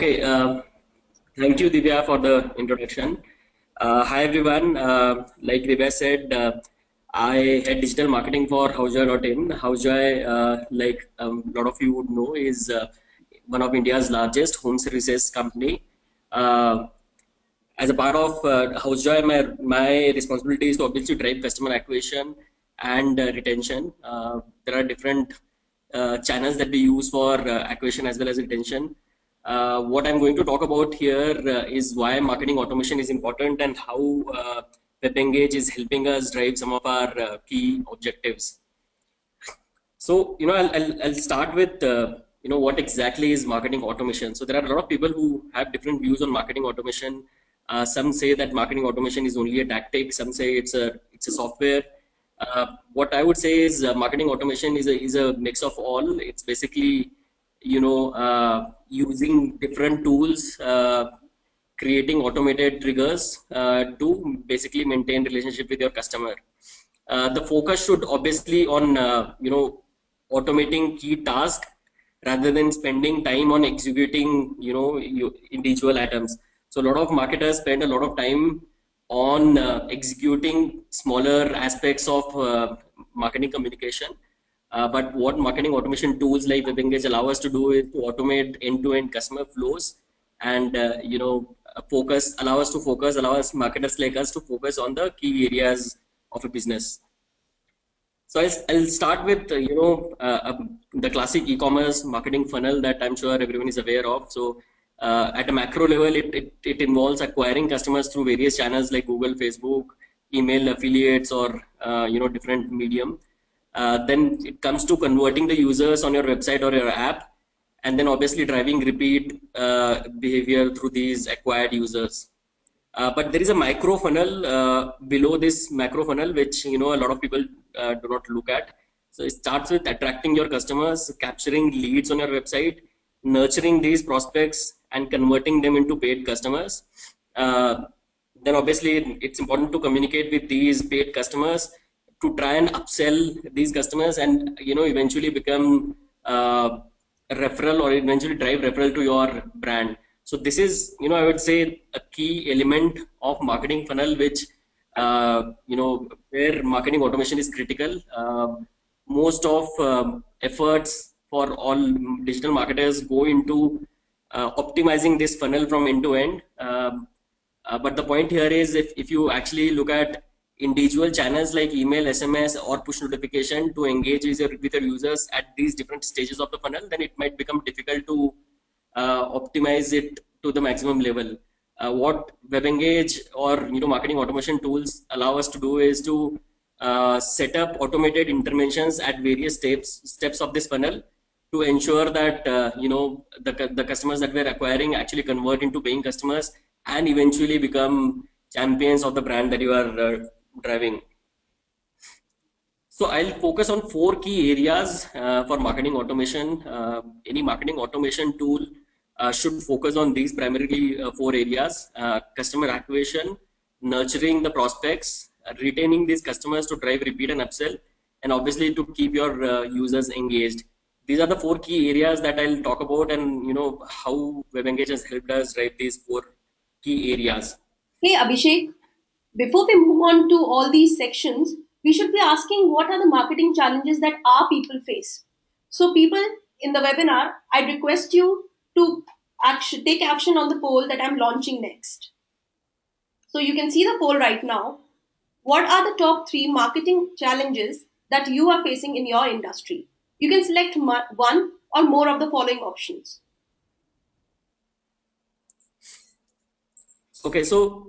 Okay, thank you, Divya, for the introduction. Hi, everyone. Like Divya said, I head digital marketing for HouseJoy.in. HouseJoy, like a lot of you would know, is one of India's largest home services company. Uh, as a part of HouseJoy, my responsibility is to obviously drive customer acquisition and retention. There are different channels that we use for acquisition as well as retention. What I'm going to talk about here is why marketing automation is important and how WebEngage is helping us drive some of our key objectives. So, I'll start with, what exactly is marketing automation. So there are a lot of people who have different views on marketing automation. Some say that marketing automation is only a tactic. Some say it's a software. What I would say is marketing automation is a mix of all. It's basically, using different tools, creating automated triggers to basically maintain relationship with your customer. The focus should obviously on automating key tasks rather than spending time on executing individual items. So a lot of marketers spend a lot of time on executing smaller aspects of marketing communication. But what marketing automation tools like WebEngage allow us to do is to automate end-to-end customer flows and allow us marketers like us to focus on the key areas of a business. So I'll start with the classic e-commerce marketing funnel that I'm sure everyone is aware of. So at a macro level, it involves acquiring customers through various channels like Google, Facebook, email, affiliates, or different medium. Then it comes to converting the users on your website or your app, and then obviously driving repeat behavior through these acquired users. But there is a micro funnel below this macro funnel, which a lot of people do not look at. So it starts with attracting your customers, capturing leads on your website, nurturing these prospects, and converting them into paid customers. Then obviously it's important to communicate with these paid customers to try and upsell these customers, and eventually become a referral or eventually drive referral to your brand. So this is, I would say, a key element of marketing funnel, which where marketing automation is critical. Most of efforts for all digital marketers go into optimizing this funnel from end to end. But the point here is, if you actually look at individual channels like email, SMS, or push notification to engage with your users at these different stages of the funnel, then it might become difficult to optimize it to the maximum level. What WebEngage or marketing automation tools allow us to do is to set up automated interventions at various steps of this funnel to ensure that the customers that we're acquiring actually convert into paying customers and eventually become champions of the brand that you are driving. So I'll focus on 4 key areas for marketing automation. Any marketing automation tool should focus on these primarily 4 areas: customer acquisition, nurturing the prospects, retaining these customers to drive repeat and upsell, and obviously to keep your users engaged. These are the 4 key areas that I'll talk about, and how WebEngage has helped us drive these 4 key areas. Hey Abhishek, before we move on to all these sections, we should be asking what are the marketing challenges that our people face. So, people in the webinar, I request you to take action on the poll that I'm launching next. So, you can see the poll right now. What are the top 3 marketing challenges that you are facing in your industry? You can select one or more of the following options. Okay, so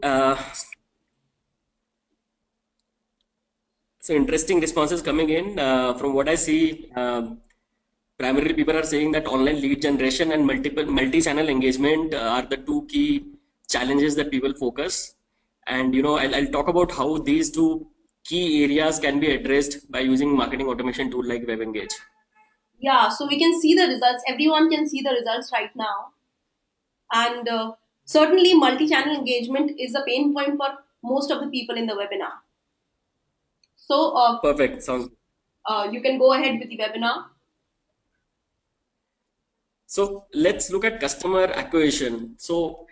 interesting responses coming in. From what I see, primarily people are saying that online lead generation and multi-channel engagement are the 2 key challenges that people focus. And I'll talk about how these 2 key areas can be addressed by using marketing automation tool like WebEngage. Yeah, so we can see the results. Everyone can see the results right now. And certainly, multi channel engagement is a pain point for most of the people in the webinar. So, Perfect. Sounds. you can go ahead with the webinar. So let's look at customer acquisition. So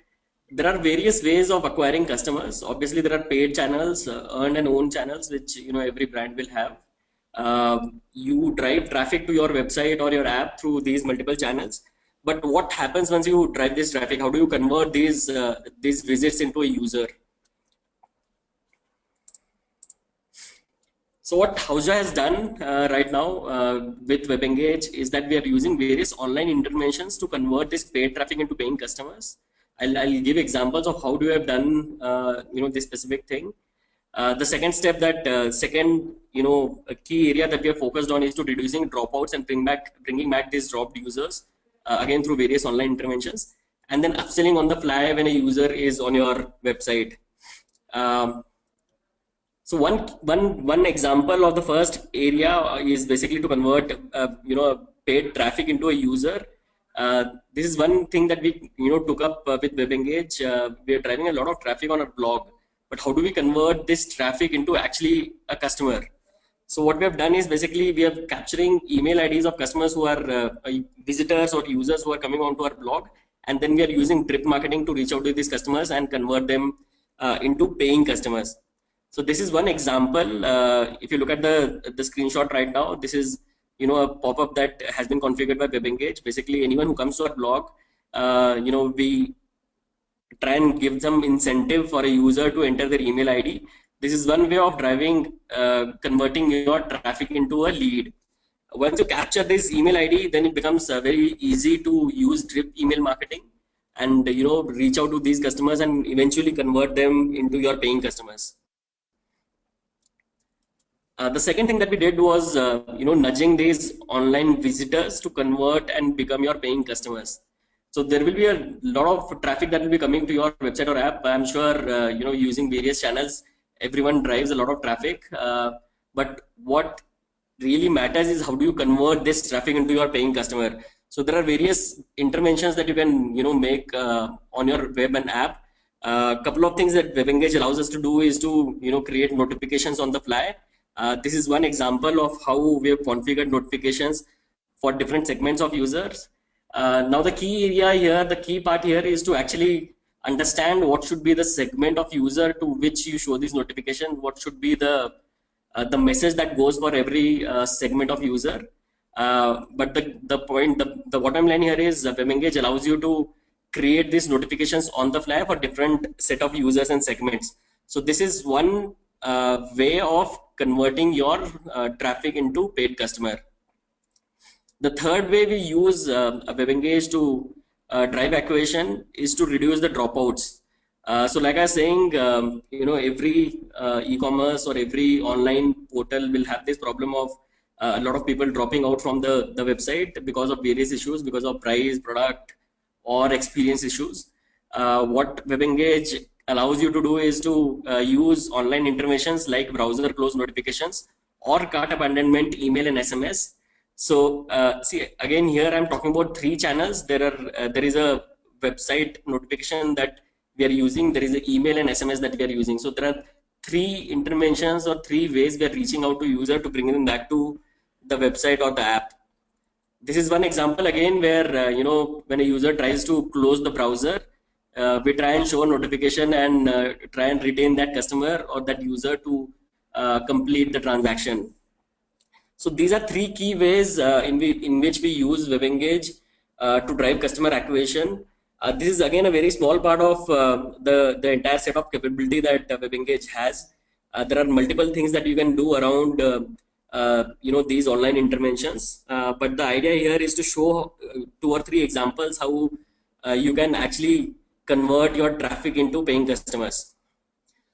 there are various ways of acquiring customers. Obviously, there are paid channels, earned and owned channels, which every brand will have. You drive traffic to your website or your app through these multiple channels. But what happens once you drive this traffic? How do you convert these visits into a user? So what Hauja has done right now with WebEngage is that we are using various online interventions to convert this paid traffic into paying customers. I'll give examples of how do we have done this specific thing. The second step, second a key area that we are focused on is to reducing dropouts and bringing back these dropped users again through various online interventions, and then upselling on the fly when a user is on your website. So one example of the first area is basically to convert paid traffic into a user. This is one thing that we took up with WebEngage. We are driving a lot of traffic on our blog, but how do we convert this traffic into actually a customer? So what we have done is basically we are capturing email IDs of customers who are visitors or users who are coming onto our blog, and then we are using drip marketing to reach out to these customers and convert them into paying customers. So this is one example. If you look at the screenshot right now, this is a pop-up that has been configured by WebEngage. Basically, anyone who comes to our blog, we try and give some incentive for a user to enter their email ID. This is one way of driving, converting your traffic into a lead. Once you capture this email ID, then it becomes very easy to use drip email marketing and reach out to these customers and eventually convert them into your paying customers. The second thing that we did was, nudging these online visitors to convert and become your paying customers. So there will be a lot of traffic that will be coming to your website or app. I'm sure, using various channels, everyone drives a lot of traffic. But what really matters is how do you convert this traffic into your paying customer. So there are various interventions that you can, make on your web and app. A couple of things that WebEngage allows us to do is to, create notifications on the fly. This is one example of how we have configured notifications for different segments of users. Now the key part here is to actually understand what should be the segment of user to which you show this notification, what should be the message that goes for every segment of user. But the bottom line here is WebEngage allows you to create these notifications on the fly for different set of users and segments. So this is one way of converting your traffic into paid customer. The third way we use WebEngage to drive acquisition is to reduce the dropouts. So like I was saying, every e-commerce or every online portal will have this problem of a lot of people dropping out from the website because of various issues, because of price, product, or experience issues. What WebEngage allows you to do is to use online interventions like browser close notifications or cart abandonment, email, and SMS. So see, again here I'm talking about 3 channels. There is a website notification that we are using. There is an email and SMS that we are using. So there are 3 interventions or 3 ways we are reaching out to user to bring them back to the website or the app. This is one example again where when a user tries to close the browser, we try and show a notification and try and retain that customer or that user to complete the transaction. So these are 3 key ways in which we use WebEngage to drive customer acquisition. This is again a very small part of the entire set of capability that WebEngage has. There are multiple things that you can do around these online interventions, but the idea here is to show 2 or 3 examples how you can actually convert your traffic into paying customers.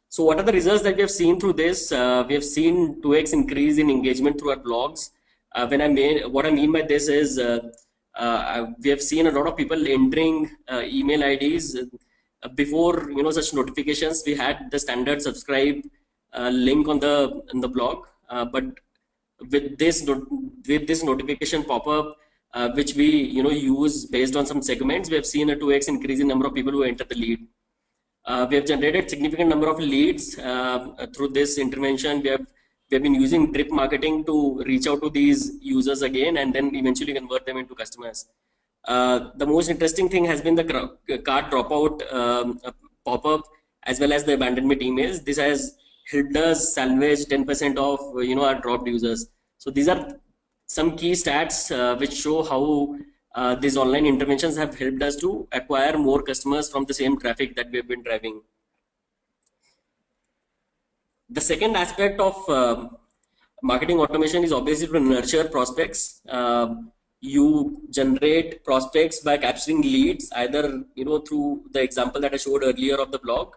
So what are the results that we have seen through this? We have seen 2x increase in engagement through our blogs. What I mean by this is we have seen a lot of people entering email IDs. Before such notifications, we had the standard subscribe link on the blog, but with this notification pop-up, which we use based on some segments, we have seen a 2x increase in number of people who enter the lead. We have generated significant number of leads through this intervention. We have been using drip marketing to reach out to these users again and then eventually convert them into customers. The most interesting thing has been the cart dropout pop-up, as well as the abandonment emails. This has helped us salvage 10% of our dropped users. So these are some key stats which show how these online interventions have helped us to acquire more customers from the same traffic that we have been driving. The second aspect of marketing automation is obviously to nurture prospects. You generate prospects by capturing leads, either through the example that I showed earlier of the blog,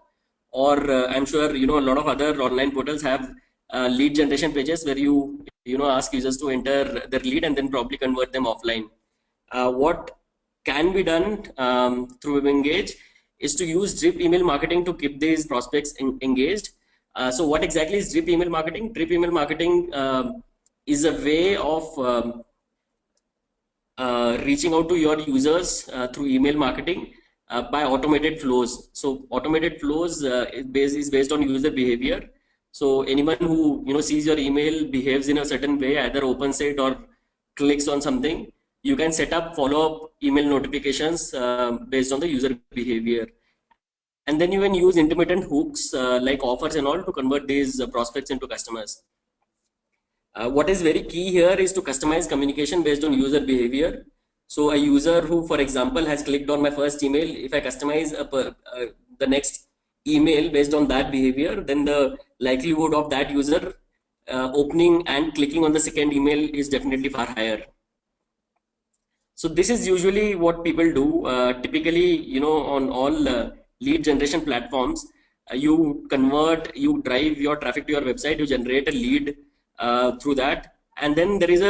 or I'm sure a lot of other online portals have lead generation pages where you ask users to enter their lead and then probably convert them offline. What can be done through WebEngage is to use drip email marketing to keep these prospects engaged. So what exactly is drip email marketing? Drip email marketing is a way of reaching out to your users through email marketing by automated flows. So automated flows is based on user behavior. So anyone who sees your email behaves in a certain way, either opens it or clicks on something, you can set up follow-up email notifications based on the user behavior. And then you can use intermittent hooks like offers and all to convert these prospects into customers. What is very key here is to customize communication based on user behavior. So a user who, for example, has clicked on my first email, if I customize the next email based on that behavior, then the likelihood of that user opening and clicking on the second email is definitely far higher. So this is usually what people do. Typically, on all lead generation platforms, you drive your traffic to your website, you generate a lead through that, and then there is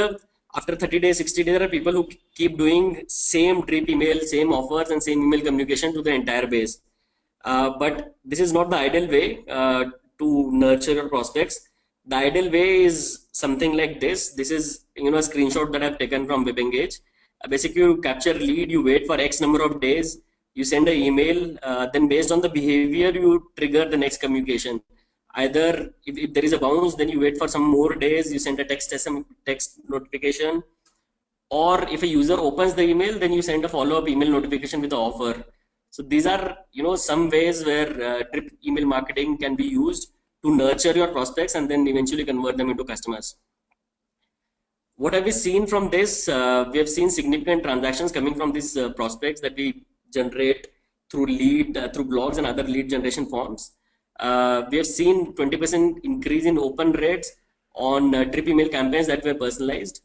after 30 days, 60 days, there are people who keep doing same drip email, same offers, and same email communication to the entire base. But this is not the ideal way to nurture your prospects. The ideal way is something like this. This is a screenshot that I've taken from WebEngage. Basically, you capture lead, you wait for X number of days, you send an email, then based on the behavior, you trigger the next communication. Either if there is a bounce, then you wait for some more days, you send a text notification, or if a user opens the email, then you send a follow-up email notification with the offer. So these are some ways where drip email marketing can be used to nurture your prospects and then eventually convert them into customers. What have we seen from this? We have seen significant transactions coming from these prospects that we generate through through blogs and other lead generation forms. We have seen 20% increase in open rates on drip email campaigns that were personalized.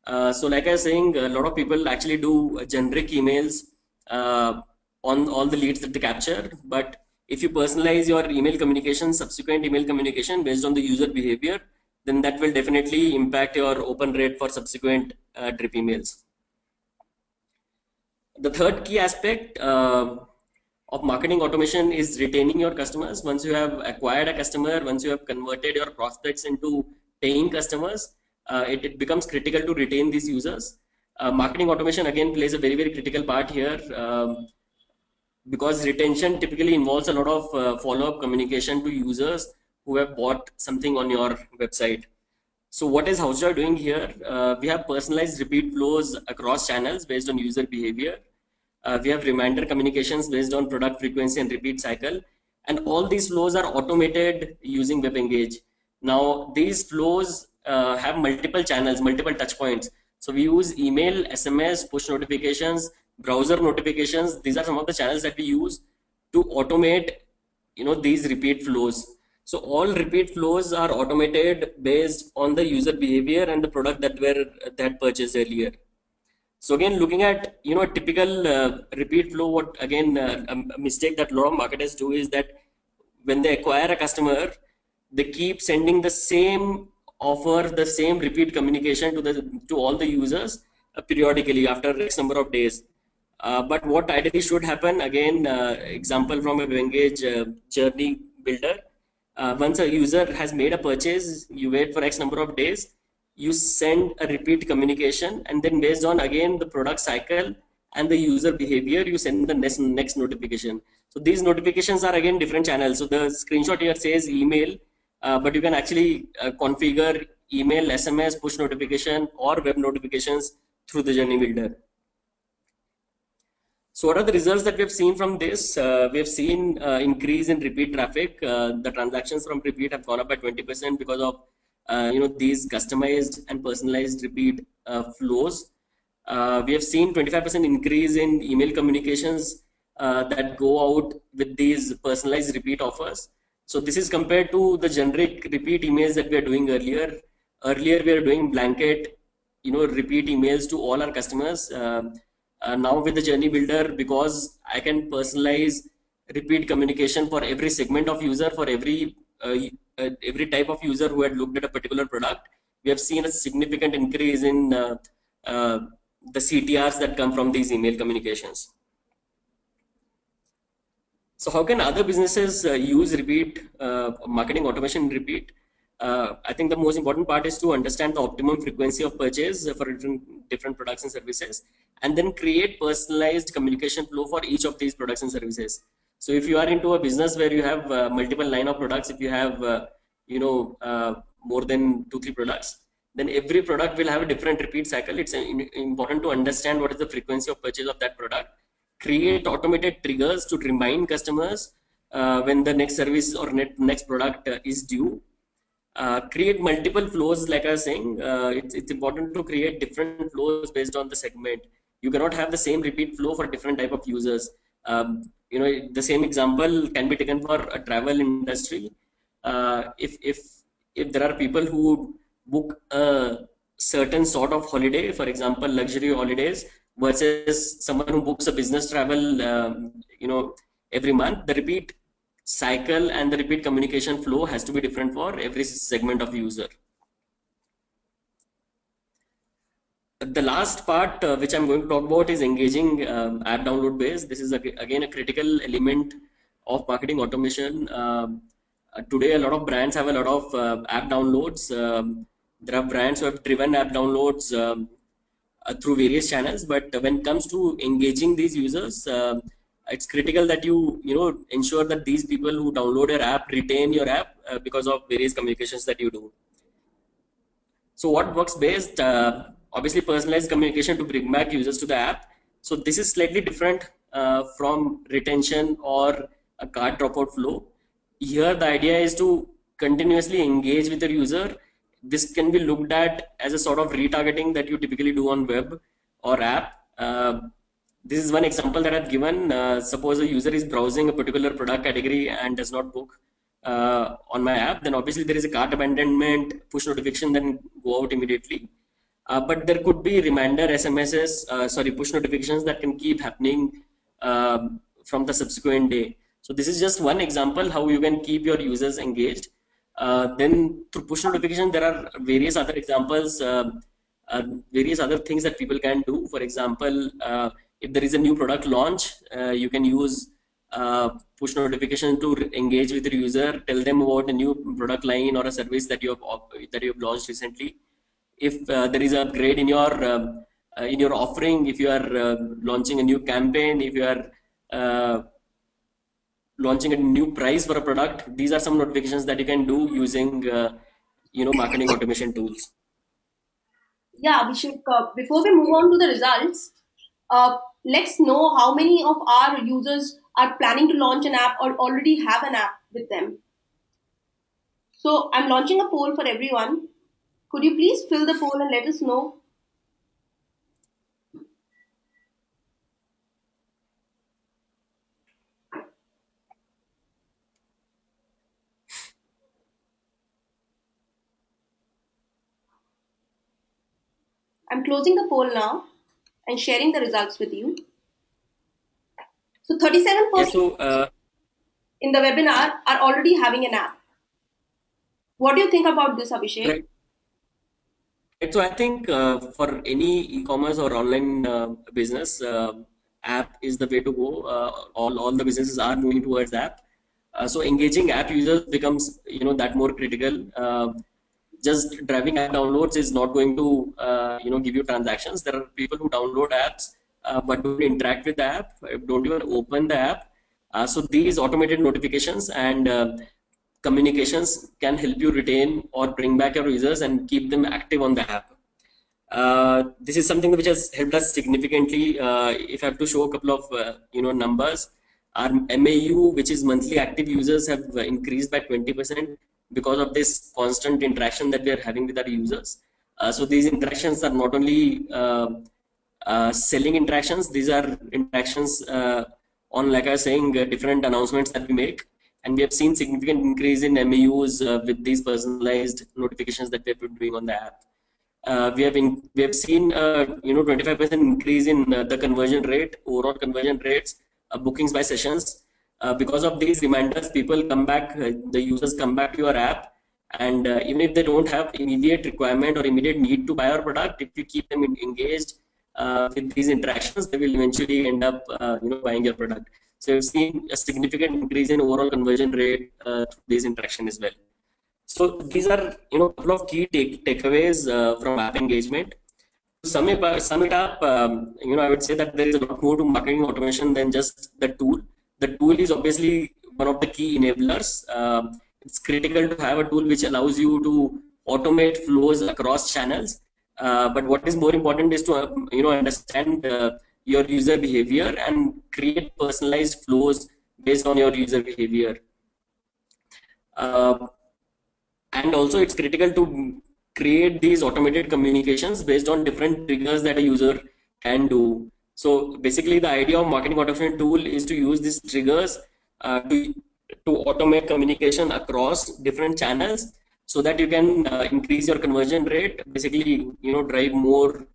So like I was saying, a lot of people actually do generic emails on all the leads that they capture. But if you personalize your email communication, subsequent email communication based on the user behavior, then that will definitely impact your open rate for subsequent drip emails. The third key aspect of marketing automation is retaining your customers. Once you have acquired a customer, once you have converted your prospects into paying customers, it becomes critical to retain these users. Marketing automation again plays a very, very critical part here because retention typically involves a lot of follow-up communication to users who have bought something on your website. So what is Housejoy doing here? We have personalized repeat flows across channels based on user behavior. We have reminder communications based on product frequency and repeat cycle. And all these flows are automated using WebEngage. Now, these flows have multiple channels, multiple touch points. So we use email, SMS, push notifications, browser notifications. These are some of the channels that we use to automate, these repeat flows. So all repeat flows are automated based on the user behavior and the product that purchased earlier. So again, looking at a typical repeat flow, what again a mistake that a lot of marketers do is that when they acquire a customer, they keep sending the same offer, the same repeat communication to all the users periodically after X number of days. But what ideally should happen, again, example from a WebEngage journey builder. Once a user has made a purchase, you wait for X number of days, you send a repeat communication, and then based on again the product cycle and the user behavior, you send the next notification. So these notifications are again different channels. So the screenshot here says email, but you can actually configure email, SMS, push notification, or web notifications through the journey builder. So what are the results that we have seen from this? We have seen increase in repeat traffic. The transactions from repeat have gone up by 20% because of these customized and personalized repeat flows. We have seen 25% increase in email communications that go out with these personalized repeat offers. So this is compared to the generic repeat emails that we are doing earlier. Earlier we are doing blanket, repeat emails to all our customers. Now with the Journey Builder, because I can personalize repeat communication for every segment of user, for every type of user who had looked at a particular product, we have seen a significant increase in the CTRs that come from these email communications. So how can other businesses use repeat marketing automation repeat? I think the most important part is to understand the optimum frequency of purchase for different products and services, and then create personalized communication flow for each of these products and services. So if you are into a business where you have multiple line of products, if you have more than 2-3 products, then every product will have a different repeat cycle. It's important to understand what is the frequency of purchase of that product. Create automated triggers to remind customers when the next service or next product is due. Create multiple flows, like I was saying. It's important to create different flows based on the segment. You cannot have the same repeat flow for different type of users. The same example can be taken for a travel industry. If there are people who book a certain sort of holiday, for example luxury holidays, versus someone who books a business travel every month, the repeat cycle and the repeat communication flow has to be different for every segment of user. The last part which I'm going to talk about is engaging app download base. This is again a critical element of marketing automation. Today a lot of brands have a lot of app downloads. There are brands who have driven app downloads through various channels, but when it comes to engaging these users, it's critical that you ensure that these people who download your app retain your app because of various communications that you do. So what works best? Obviously personalized communication to bring back users to the app. So this is slightly different from retention or a cart dropout flow. Here the idea is to continuously engage with the user. This can be looked at as a sort of retargeting that you typically do on web or app. This is one example that I've given. Suppose a user is browsing a particular product category and does not book on my app, then obviously there is a cart abandonment push notification then go out immediately. But there could be reminder SMSs, push notifications that can keep happening from the subsequent day. So this is just one example how you can keep your users engaged. Then through push notification, there are various other examples, various other things that people can do. For example, if there is a new product launch, you can use push notification to engage with the user, tell them about a new product line or a service that you have launched recently. If there is an upgrade in your offering, if you are launching a new campaign, if you are launching a new price for a product, these are some notifications that you can do using marketing automation tools. Yeah, Abhishek, before we move on to the results, let's know how many of our users are planning to launch an app or already have an app with them. So I'm launching a poll for everyone. Could you please fill the poll and let us know? I'm closing the poll now and sharing the results with you. So 37% in the webinar are already having an app. What do you think about this, Abhishek? Right. So I think for any e-commerce or online business, app is the way to go. All the businesses are moving towards app. So engaging app users becomes that more critical. Just driving app downloads is not going to give you transactions. There are people who download apps but don't interact with the app, don't even open the app. So these automated notifications and communications can help you retain or bring back your users and keep them active on the app. This is something which has helped us significantly. If I have to show a couple of numbers, our MAU, which is monthly active users, have increased by 20% because of this constant interaction that we are having with our users. So these interactions are not only selling interactions; these are interactions on, like I was saying, different announcements that we make, and we have seen significant increase in MAUs with these personalized notifications that we have been doing on the app. We have seen 25% increase in the conversion rate, overall conversion rates, bookings by sessions. Because of these reminders, people come back, the users come back to your app, and even if they don't have immediate requirement or immediate need to buy our product, if you keep them engaged with these interactions, they will eventually end up buying your product. So we've seen a significant increase in overall conversion rate through these interactions as well. So these are a couple of key takeaways from app engagement. To sum it up, I would say that there is a lot more to marketing automation than just the tool. The tool is obviously one of the key enablers. It's critical to have a tool which allows you to automate flows across channels. But what is more important is to understand your user behavior and create personalized flows based on your user behavior. And also it's critical to create these automated communications based on different triggers that a user can do. So basically the idea of marketing automation tool is to use these triggers to automate communication across different channels so that you can increase your conversion rate, basically drive more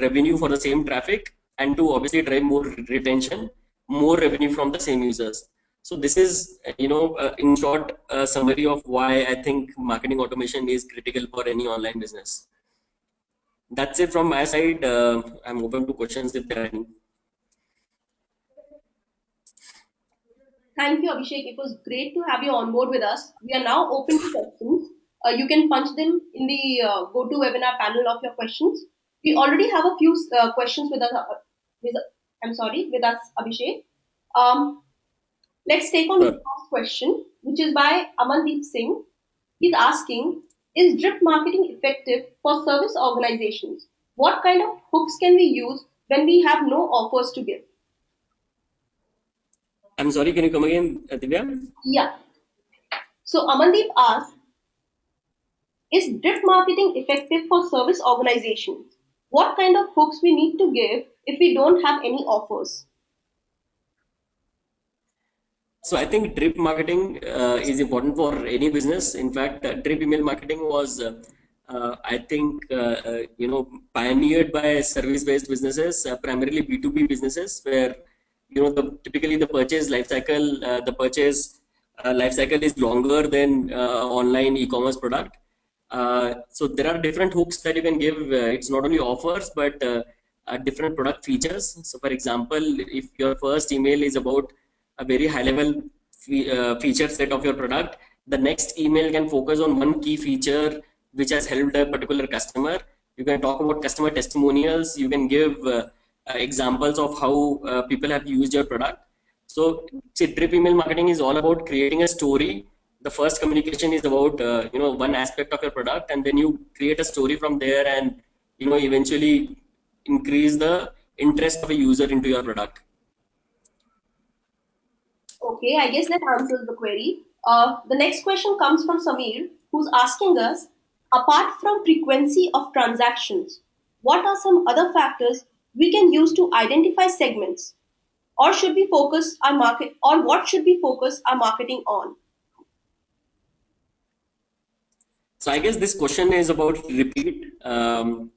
revenue for the same traffic, and to obviously drive more retention, more revenue from the same users. So this is, in short, a summary of why I think marketing automation is critical for any online business. That's it from my side. I'm open to questions if there are any. Thank you, Abhishek. It was great to have you on board with us. We are now open to questions. You can punch them in the GoToWebinar panel of your questions. We already have a few questions with us. With us, Abhishek. Let's take on the first question, which is by Amandeep Singh. He's asking, is drip marketing effective for service organizations? What kind of hooks can we use when we have no offers to give? I'm sorry, can you come again, Divya? Yeah. So Amandeep asks, is drip marketing effective for service organizations? What kind of hooks we need to give if we don't have any offers? So I think drip marketing is important for any business. In fact, drip email marketing was, I think, pioneered by service-based businesses, primarily B2B businesses, where typically the purchase life cycle, is longer than online e-commerce product. So there are different hooks that you can give. It's not only offers, but different product features. So, for example, if your first email is about a very high-level feature set of your product, the next email can focus on one key feature which has helped a particular customer. You can talk about customer testimonials. You can give examples of how people have used your product. So, drip email marketing is all about creating a story. The first communication is about one aspect of your product, and then you create a story from there, and eventually increase the interest of a user into your product. Okay, I guess that answers the query. The next question comes from Samir, who's asking us, apart from frequency of transactions, what are some other factors we can use to identify segments? Or should we focus our market, or what should we focus our marketing on? So I guess this question is about repeat, from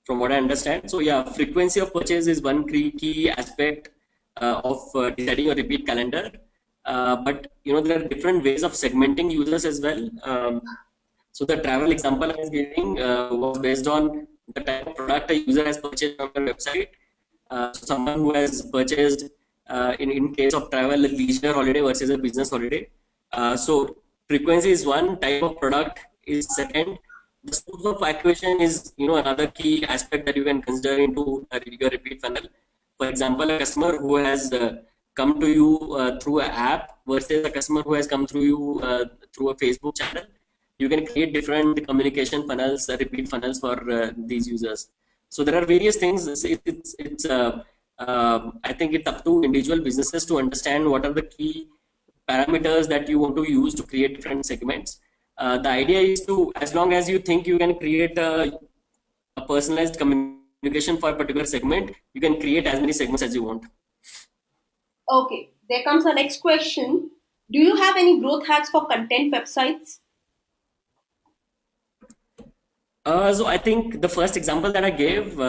what I understand. So yeah, frequency of purchase is one key aspect of deciding a repeat calendar. But there are different ways of segmenting users as well. So the travel example I was giving was based on the type of product a user has purchased on your website. So someone who has purchased, in case of travel, a leisure holiday versus a business holiday. So frequency is one, type of product is second. The source of acquisition is another key aspect that you can consider into your repeat funnel. For example, a customer who has come to you through an app versus a customer who has come through you through a Facebook channel. you can create different communication funnels, repeat funnels for these users. So there are various things. I think it's up to individual businesses to understand what are the key parameters that you want to use to create different segments. The idea is to, as long as you think you can create a personalized communication for a particular segment, you can create as many segments as you want. Okay, there comes our next question. Do you have any growth hacks for content websites? So I think the first example that I gave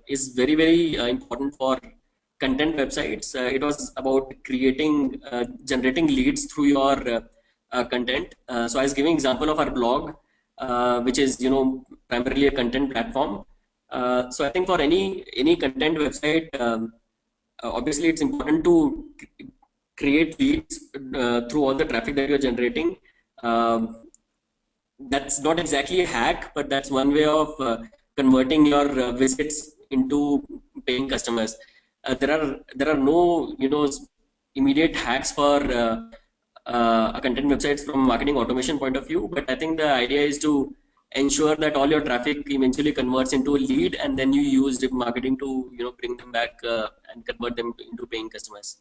is very important for content websites. It was about generating leads through your content. So I was giving example of our blog, which is primarily a content platform. So I think for any content website, obviously it's important to create leads through all the traffic that you're generating. That's not exactly a hack, but that's one way of converting your visits into paying customers. There are no immediate hacks for a content websites from a marketing automation point of view, but I think the idea is to ensure that all your traffic eventually converts into a lead, and then you use the marketing to bring them back and convert them into paying customers.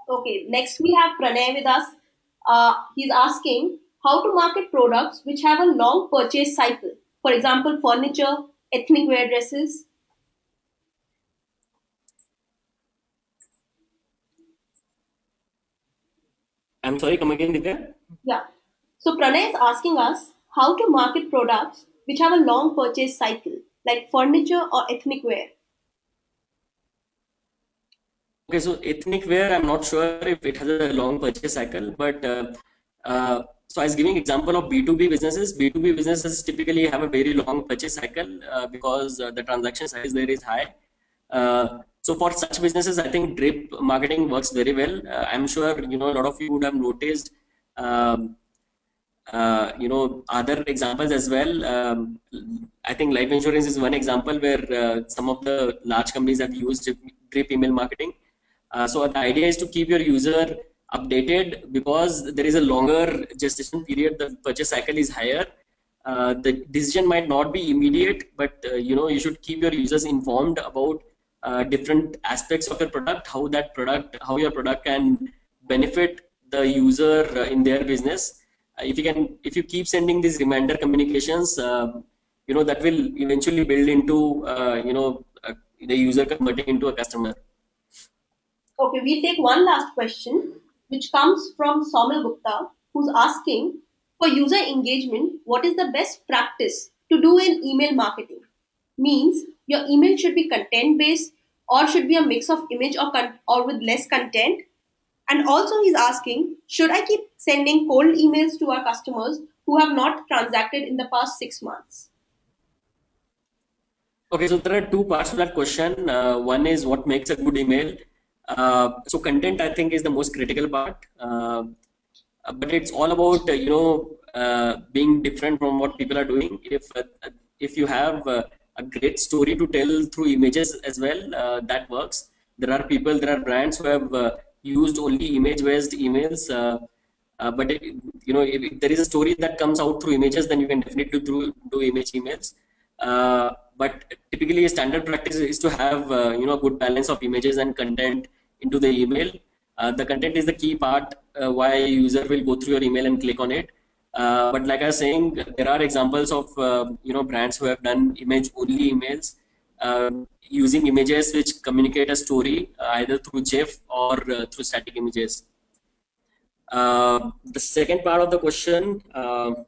Okay, next we have Pranay with us. He's asking how to market products which have a long purchase cycle. For example, furniture, ethnic wear dresses. I'm sorry, come again, Divya? Yeah. So Pranay is asking us how to market products which have a long purchase cycle, like furniture or ethnic wear. Okay, so ethnic wear, I'm not sure if it has a long purchase cycle, but so I was giving example of B2B businesses. B2B businesses typically have a very long purchase cycle because the transaction size there is high. So for such businesses, I think drip marketing works very well. I'm sure a lot of you would have noticed other examples as well. I think life insurance is one example where some of the large companies have used drip email marketing. So the idea is to keep your user updated because there is a longer gestation period. The purchase cycle is higher. The decision might not be immediate, but you should keep your users informed about different aspects of your product, how your product can benefit the user in their business. If you keep sending these reminder communications, that will eventually build into the user converting into a customer. Okay, we'll take one last question, which comes from Somil Gupta, who's asking for user engagement, what is the best practice to do in email marketing? Means your email should be content based or should be a mix of image or with less content. And also, he's asking, should I keep sending cold emails to our customers who have not transacted in the past 6 months? Okay, so there are two parts to that question. One is what makes a good email. So content, I think, is the most critical part. But it's all about being different from what people are doing. If you have a great story to tell through images as well, that works. There are brands who have used only image-based emails. But if there is a story that comes out through images, then you can definitely do image emails. But typically, a standard practice is to have a good balance of images and content into the email. The content is the key part why a user will go through your email and click on it. But like I was saying, there are examples of brands who have done image-only emails using images which communicate a story either through GIF or through static images. The second part of the question, I'm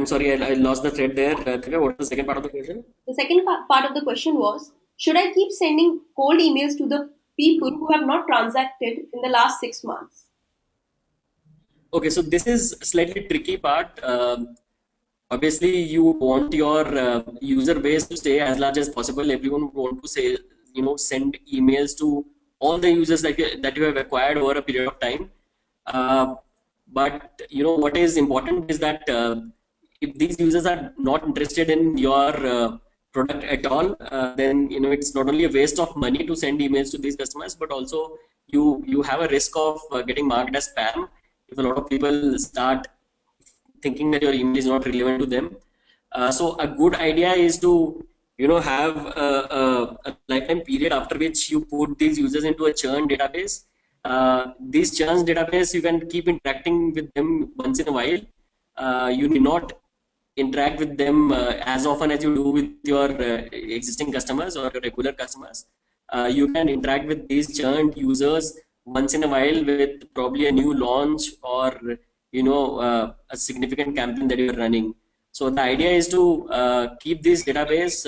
sorry, I lost the thread there. What was the second part of the question? The second part of the question was, should I keep sending cold emails to the people who have not transacted in the last 6 months? Okay, so this is slightly tricky part. Obviously, you want your user base to stay as large as possible. Everyone would want to say, send emails to all the users that you have acquired over a period of time. But what is important is that if these users are not interested in your product at all, then it's not only a waste of money to send emails to these customers, but also you have a risk of getting marked as spam if a lot of people start thinking that your email is not relevant to them. So a good idea is to have a lifetime period after which you put these users into a churn database. These churns database, you can keep interacting with them once in a while. You need not interact with them as often as you do with your existing customers or your regular customers. You can interact with these churned users once in a while with probably a new launch or a significant campaign that you're running. So the idea is to keep this database,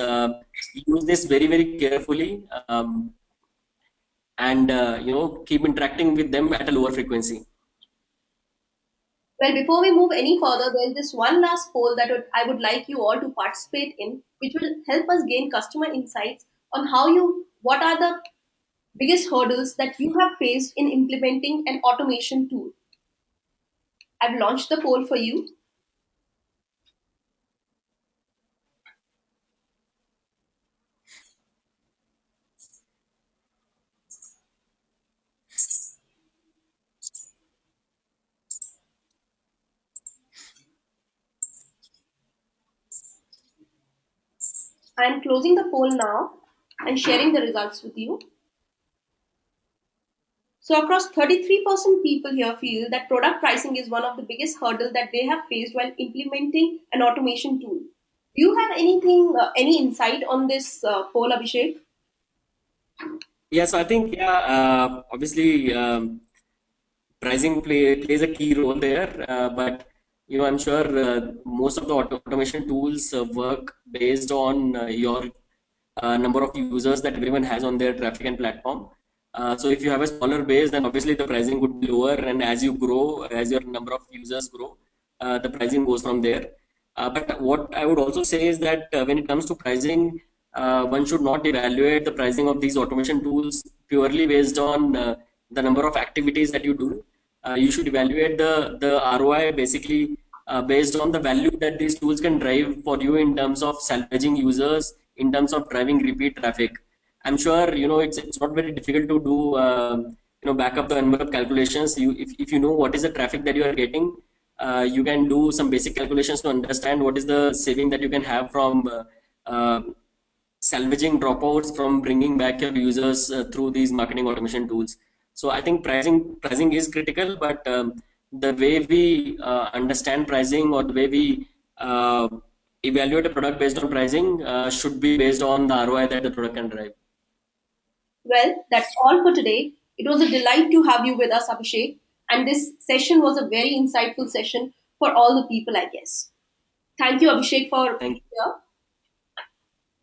use this very very carefully, and keep interacting with them at a lower frequency. Well, before we move any further, there is this one last poll that I would like you all to participate in, which will help us gain customer insights on what are the biggest hurdles that you have faced in implementing an automation tool. I've launched the poll for you. I'm closing the poll now and sharing the results with you. So, across 33% people here feel that product pricing is one of the biggest hurdles that they have faced while implementing an automation tool. Do you have any insight on this poll, Abhishek? Yes, I think obviously pricing plays a key role there, but I'm sure most of the automation tools work based on your number of users that everyone has on their traffic and platform. So if you have a smaller base, then obviously the pricing would be lower, and as you grow, as your number of users grow, the pricing goes from there. But what I would also say is that when it comes to pricing, one should not evaluate the pricing of these automation tools purely based on the number of activities that you do. You should evaluate the ROI basically based on the value that these tools can drive for you in terms of salvaging users, in terms of driving repeat traffic. I'm sure it's not very difficult to do back up the envelope calculations. If you know what is the traffic that you are getting, you can do some basic calculations to understand what is the saving that you can have from salvaging dropouts, from bringing back your users through these marketing automation tools. So I think pricing is critical, but the way we understand pricing, or the way we evaluate a product based on pricing should be based on the ROI that the product can drive. Well, that's all for today. It was a delight to have you with us, Abhishek, and this session was a very insightful session for all the people, I guess. Thank you, Abhishek, for being Thank here.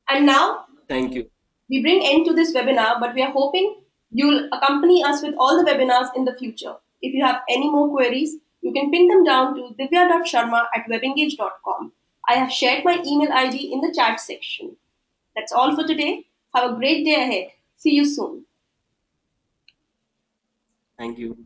And now thank you. we bring end to this webinar, but we are hoping you'll accompany us with all the webinars in the future. If you have any more queries, you can pin them down to divya.sharma@webengage.com. I have shared my email ID in the chat section. That's all for today. Have a great day ahead. See you soon. Thank you.